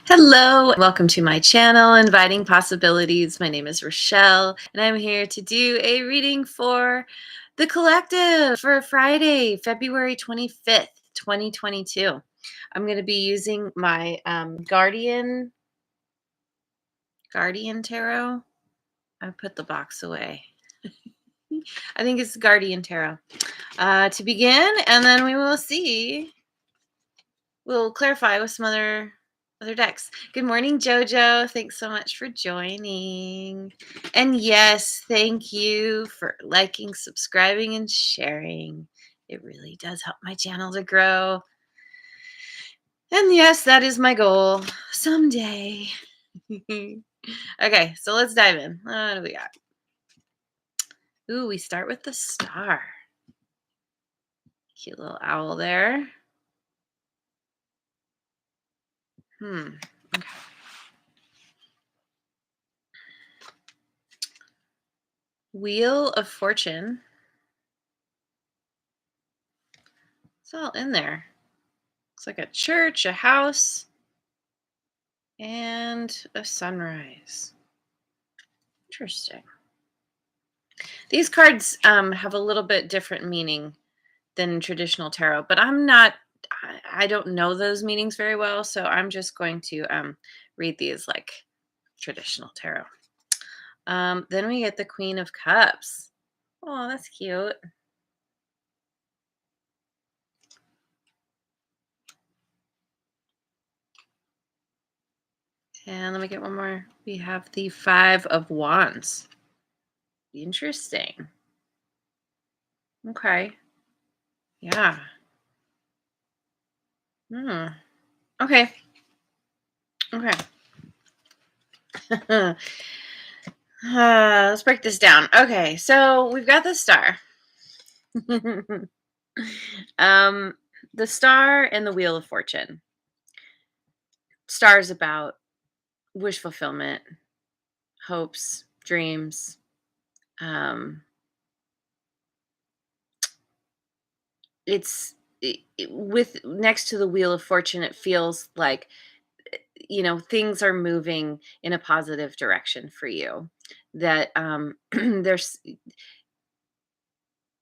Hello, welcome to my channel, Inviting Possibilities. My name is Rochelle, and I'm here to do a reading for the collective for Friday, February 25th, 2022. I'm going to be using my Guardian Tarot. I put the box away. I think it's Guardian Tarot. To begin, and then we will see. We'll clarify with some other decks. Good morning, Jojo. Thanks so much for joining. And yes, thank you for liking, subscribing, and sharing. It really does help my channel to grow. And yes, that is my goal someday. Okay, so let's dive in. What do we got? Ooh, we start with the star. Cute little owl there. Okay. Wheel of Fortune. It's all in there. Looks like a church, a house, and a sunrise. Interesting. These cards have a little bit different meaning than traditional tarot, but I don't know those meanings very well, so I'm just going to read these like traditional tarot. Then we get the Queen of Cups. Oh, that's cute. And let me get one more. We have the Five of Wands. Interesting. Okay. Yeah. Okay. Okay. Let's break this down. Okay, so we've got the star. um, the star and the Wheel of Fortune. Star is about wish fulfillment, hopes, dreams. Um, with next to the Wheel of Fortune, it feels like things are moving in a positive direction for you. That there's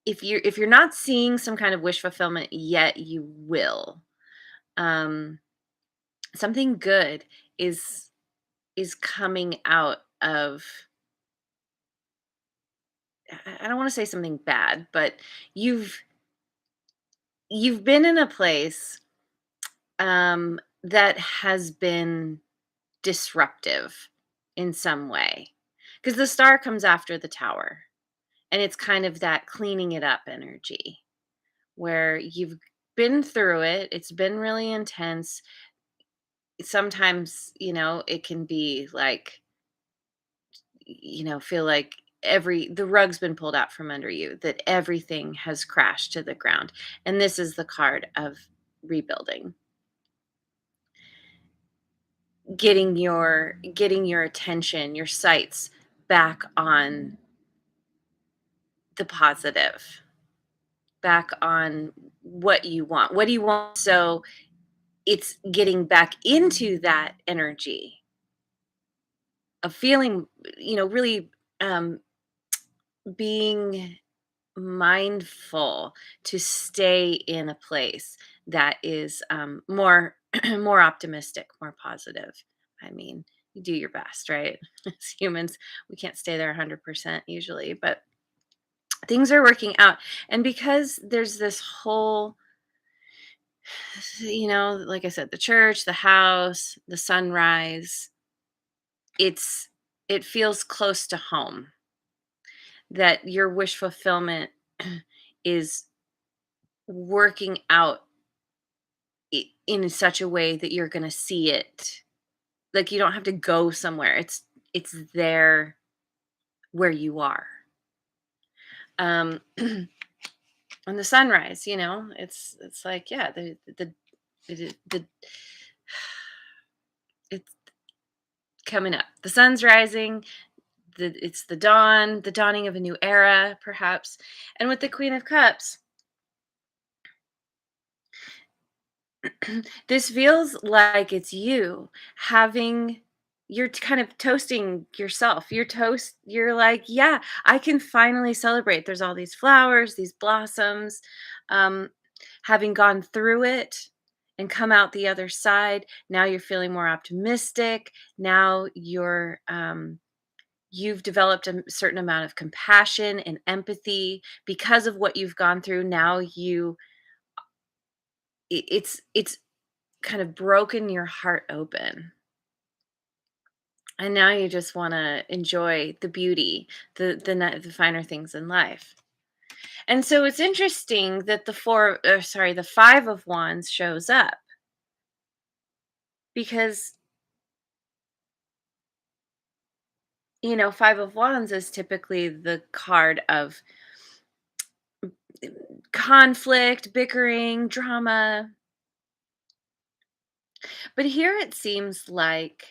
if you're not seeing some kind of wish fulfillment yet, you will. Um, Something good is coming out of. I don't want to say something bad, but you've you've been in a place that has been disruptive in some way, because the star comes after the tower, and it's kind of that cleaning it up energy where you've been through it. It's been really intense. Sometimes it can be like, feel like the rug's been pulled out from under you, that everything has crashed to the ground. And this is the card of rebuilding, getting your attention, your sights back on the positive, back on what you want. What do you want? So it's getting back into that energy of feeling, really um, being mindful to stay in a place that is more more optimistic, more positive. I mean, you do your best, right? As humans, we can't stay there 100% usually, but things are working out. And because there's this whole, like I said, the church, the house, the sunrise, it's it feels close to home, that your wish fulfillment is working out in such a way that you're going to see it. Like, you don't have to go somewhere. It's there where you are. um on the sunrise, it's like, yeah, the it's coming up, the sun's rising, it's the dawn, the dawning of a new era, perhaps. And with the Queen of Cups, This feels like it's you having you're kind of toasting yourself. You're like, "Yeah, I can finally celebrate. There's all these flowers, these blossoms." Um, Having gone through it and come out the other side, now you're feeling more optimistic. Now you've developed a certain amount of compassion and empathy because of what you've gone through. Now it's kind of broken your heart open. And now you just want to enjoy the beauty, the finer things in life. And so it's interesting that the 5 of wands shows up because, 5 of wands is typically the card of conflict, bickering, drama. But here it seems like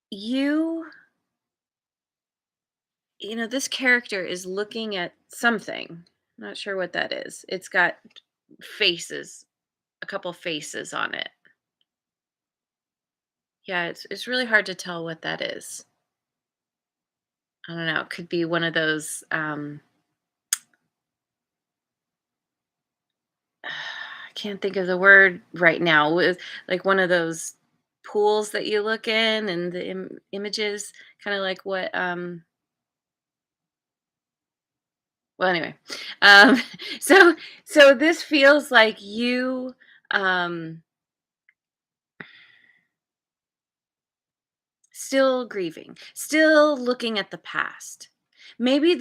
you this character is looking at something. Not sure what that is. It's got faces, a couple faces on it. Yeah, it's really hard to tell what that is. I don't know. It could be one of those I can't think of the word right now. With like one of those pools that you look in and the images kind of like what well anyway. Um so so this feels like you um still grieving, still looking at the past. Maybe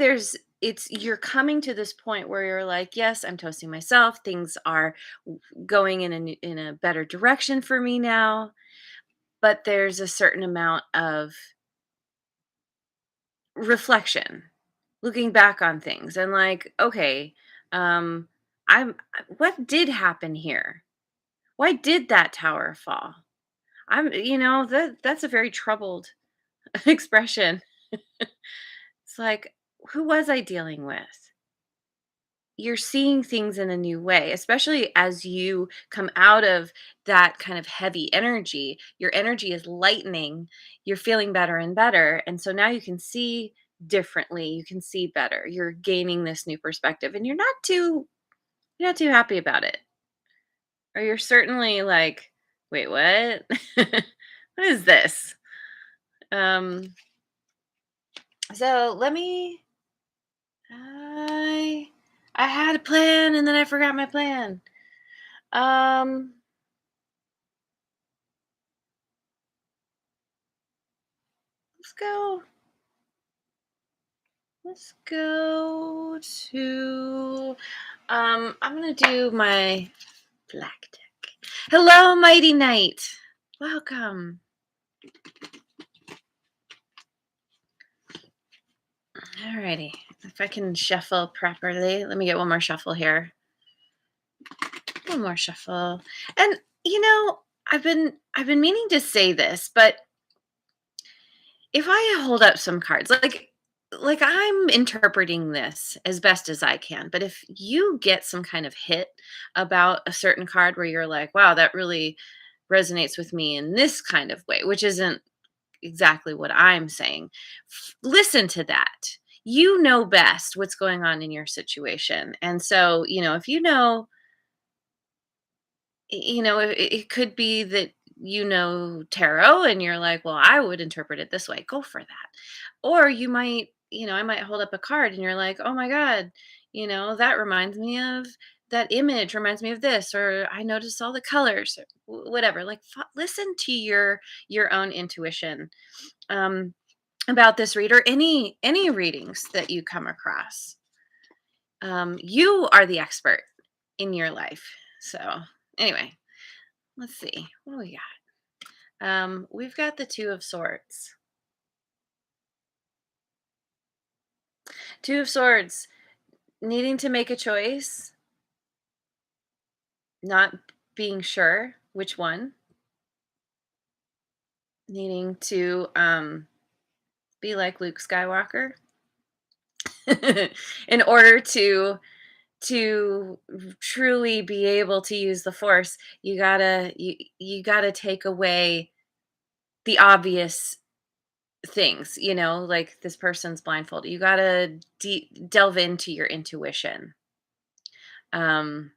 you're coming to this point where you're like, yes, I'm toasting myself. Things are going in a better direction for me now, but there's a certain amount of reflection, looking back on things and like, okay, um I'm what did happen here? Why did that tower fall? That's a very troubled expression. It's like, who was I dealing with? You're seeing things in a new way, especially as you come out of that kind of heavy energy. Your energy is lightening. You're feeling better and better. And so now you can see differently. You can see better. You're gaining this new perspective and you're not too happy about it. Or you're certainly like, wait, what? What is this? Um, so let me I I had a plan and then I forgot my plan. Um, let's go. Let's go to. I'm gonna do my black deck. Hello, Mighty Knight. Welcome. Alrighty. If I can shuffle properly, let me get one more shuffle here. One more shuffle. And I've been meaning to say this, but if I hold up some cards, like I'm interpreting this as best as I can, but if you get some kind of hit about a certain card where you're like, wow, that really resonates with me in this kind of way, which isn't exactly what I'm saying, listen to that. You know best what's going on in your situation. And so, if it could be that tarot and you're like, well, I would interpret it this way. Go for that. Or I might hold up a card and you're like, oh my God, that reminds me of that image, reminds me of this, or I noticed all the colors, or whatever. Like, listen to your own intuition um, about this reader. Any readings that you come across. You are the expert in your life. So, anyway, let's see. What do we got? We've got the Two of Swords. Two of Swords, needing to make a choice, not being sure which one, needing to be like Luke Skywalker in order to to truly be able to use the force, you gotta take away the obvious things, like this person's blindfolded. You gotta delve into your intuition. Um,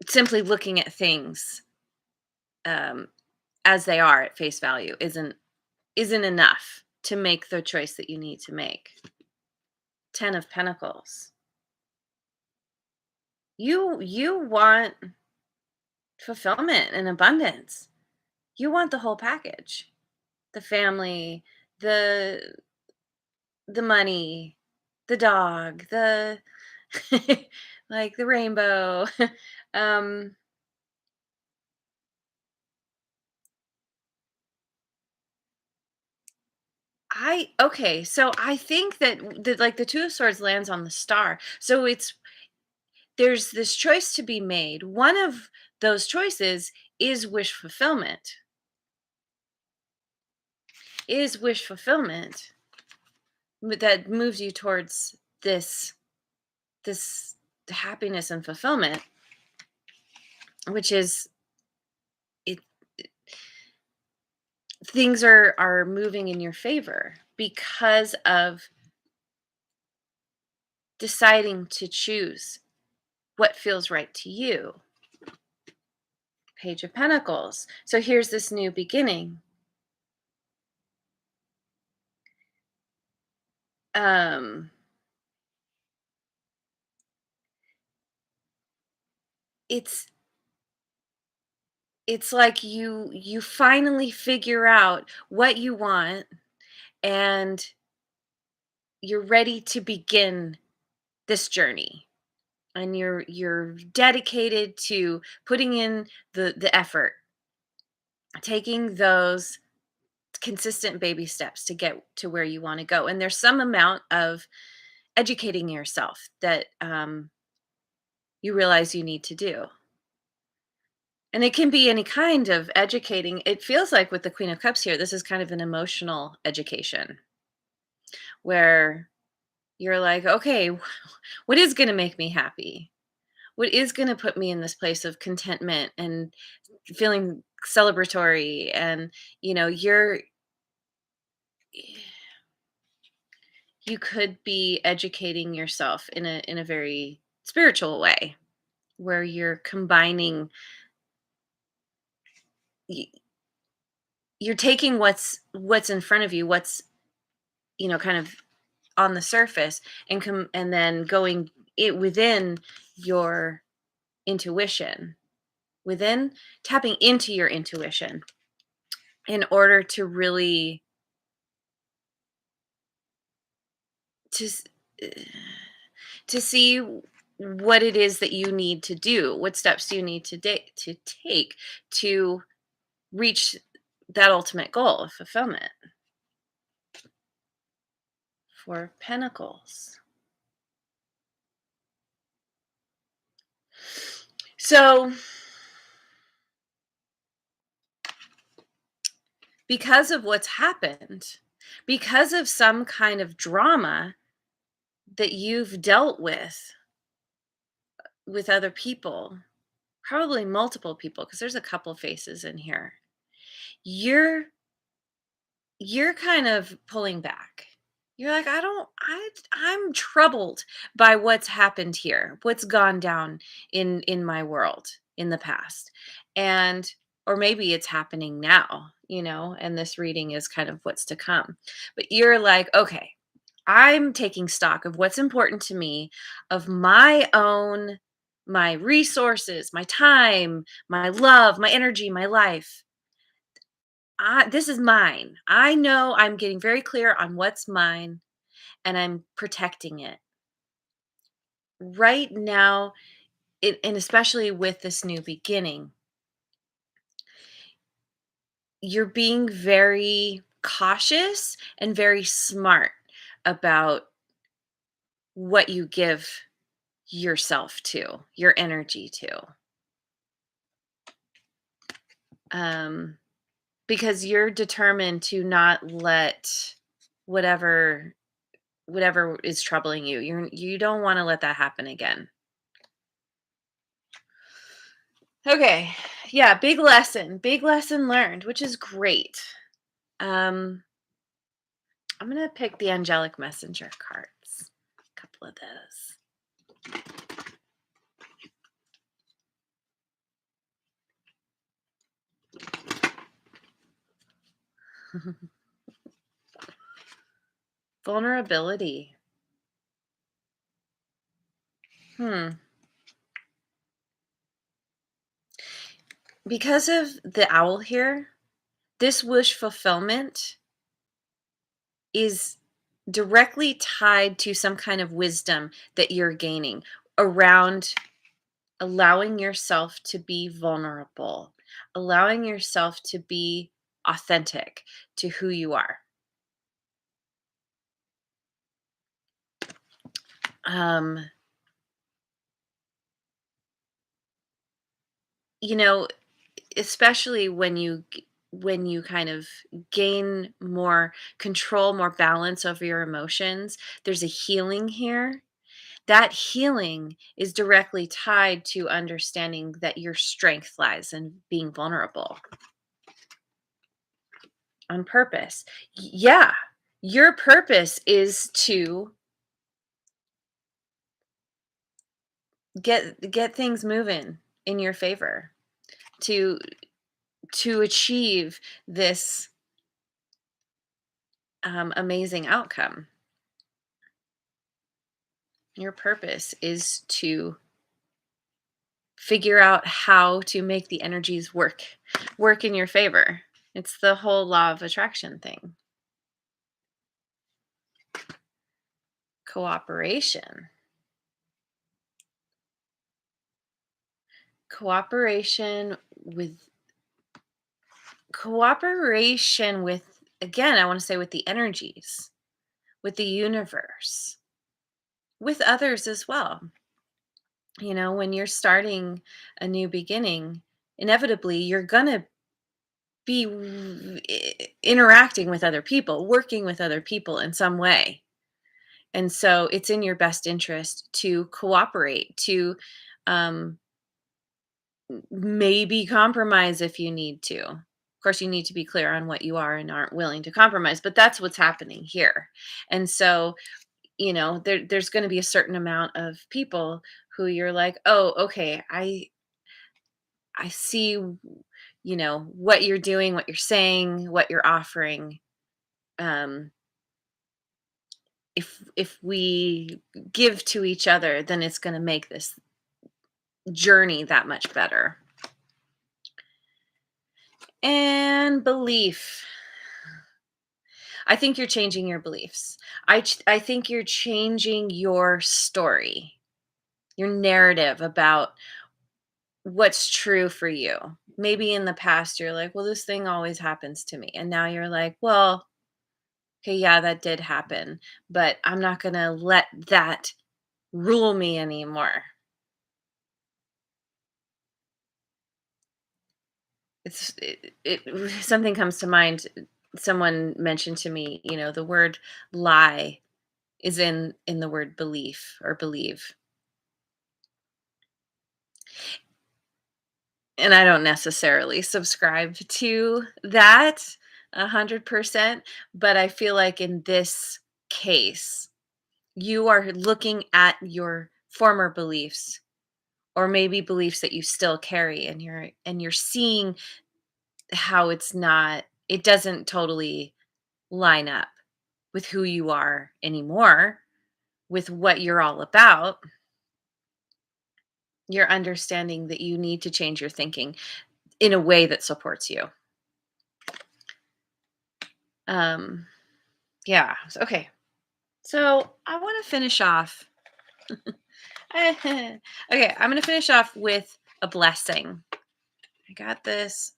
Simply looking at things um, as they are at face value isn't enough to make the choice that you need to make. Ten of Pentacles. You want fulfillment and abundance. You want the whole package. The family, the the money, the dog, the like the rainbow. um I okay, so I think that like the 2 of Swords lands on the star. So there's this choice to be made. One of those choices is wish fulfillment. Is wish fulfillment that moves you towards this happiness and fulfillment, which is it things are moving in your favor because of deciding to choose what feels right to you. Page of Pentacles. So here's this new beginning. Um it's it's like you finally figure out what you want, and you're ready to begin this journey, and you're dedicated to putting in the effort, taking those consistent baby steps to get to where you want to go. And there's some amount of educating yourself that you realize you need to do. And it can be any kind of educating. It feels like with the Queen of Cups here, this is kind of an emotional education where you're like, okay, what is going to make me happy? What is going to put me in this place of contentment and feeling celebratory? And, you could be educating yourself in a very spiritual way where you're combining y- you're taking what's in front of you, what's kind of on the surface, and then going it within your intuition, within tapping into your intuition in order to really to s- uh, to see what it is that you need to do, what steps you need to take to reach that ultimate goal of fulfillment. For Pentacles. So, because of what's happened, because of some kind of drama that you've dealt with other people, probably multiple people, because there's a couple faces in here. You're you're kind of pulling back. You're like, I'm troubled by what's happened here, what's gone down in my world in the past. And or maybe it's happening now, and this reading is kind of what's to come. But you're like, okay, I'm taking stock of what's important to me, of my resources, my time, my love, my energy, my life. This is mine. I know I'm getting very clear on what's mine, and I'm protecting it. Right now, and especially with this new beginning, you're being very cautious and very smart about what you give yourself to, your energy to. Um, because you're determined to not let whatever. whatever is troubling you. You don't want to let that happen again. Okay. Yeah, big lesson learned, which is great. Um, I'm gonna pick the angelic messenger cards. A couple of those. Vulnerability. Hmm. Because of the owl here, this wish fulfillment is directly tied to some kind of wisdom that you're gaining around allowing yourself to be vulnerable, allowing yourself to be authentic to who you are. Um, you know, especially when you kind of gain more control, more balance over your emotions, there's a healing here. That healing is directly tied to understanding that your strength lies in being vulnerable on purpose. Yeah, your purpose is to get things moving in your favor, to achieve this amazing outcome. Your purpose is to figure out how to make the energies work in your favor. It's the whole law of attraction thing. Cooperation. Cooperation with cooperation with again, I want to say with the energies, with the universe, with others as well. When you're starting a new beginning, inevitably you're going to be interacting with other people, working with other people in some way. And so it's in your best interest to cooperate, to um, maybe compromise if you need to. Of course, you need to be clear on what you are and aren't willing to compromise, but that's what's happening here. And so, there's going to be a certain amount of people who you're like, oh, okay, I see, what you're doing, what you're saying, what you're offering. Um, if we give to each other, then it's going to make this journey that much better. And belief. I think you're changing your beliefs. I think you're changing your story, your narrative about what's true for you. Maybe in the past you're like, well, this thing always happens to me. And now you're like, well, okay, yeah, that did happen, but I'm not going to let that rule me anymore. Something comes to mind. Someone mentioned to me, the word lie is in the word belief or believe. And I don't necessarily subscribe to that 100%, but I feel like in this case, you are looking at your former beliefs or maybe beliefs that you still carry, and you're seeing how it doesn't totally line up with who you are anymore, with what you're all about. You're understanding that you need to change your thinking in a way that supports you. Um, yeah. Okay. So I want to finish off. Okay. I'm going to finish off with a blessing. I got this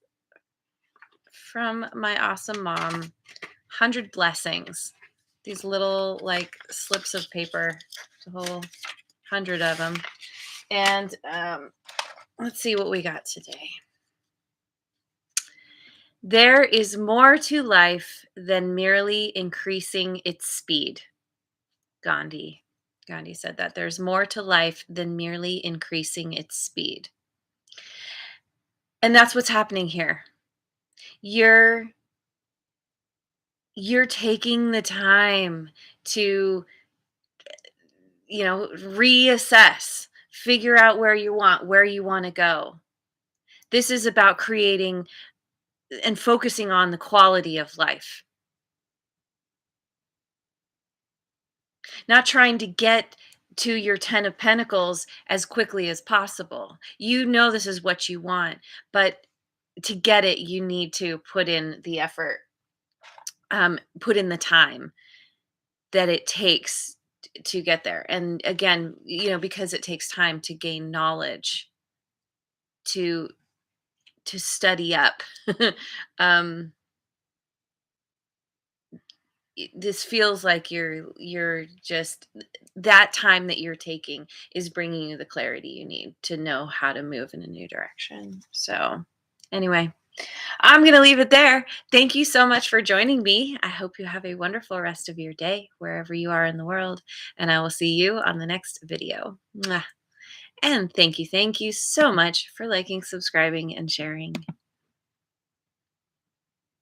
from my awesome mom. 100 blessings. These little like slips of paper, a whole 100 of them. And let's see what we got today. There is more to life than merely increasing its speed. Gandhi. Gandhi said that there's more to life than merely increasing its speed. And that's what's happening here. You're you're taking the time to, reassess, figure out where you want to go. This is about creating and focusing on the quality of life, not trying to get to your 10 of pentacles as quickly as possible. You know this is what you want, but to get it, you need to put in the effort, put in the time that it takes to get there. And again, because it takes time to gain knowledge, to study up. um, this feels like you're just that time that you're taking is bringing you the clarity you need to know how to move in a new direction. So, anyway, I'm going to leave it there. Thank you so much for joining me. I hope you have a wonderful rest of your day wherever you are in the world, and I will see you on the next video. Mwah. And thank you so much for liking, subscribing, and sharing.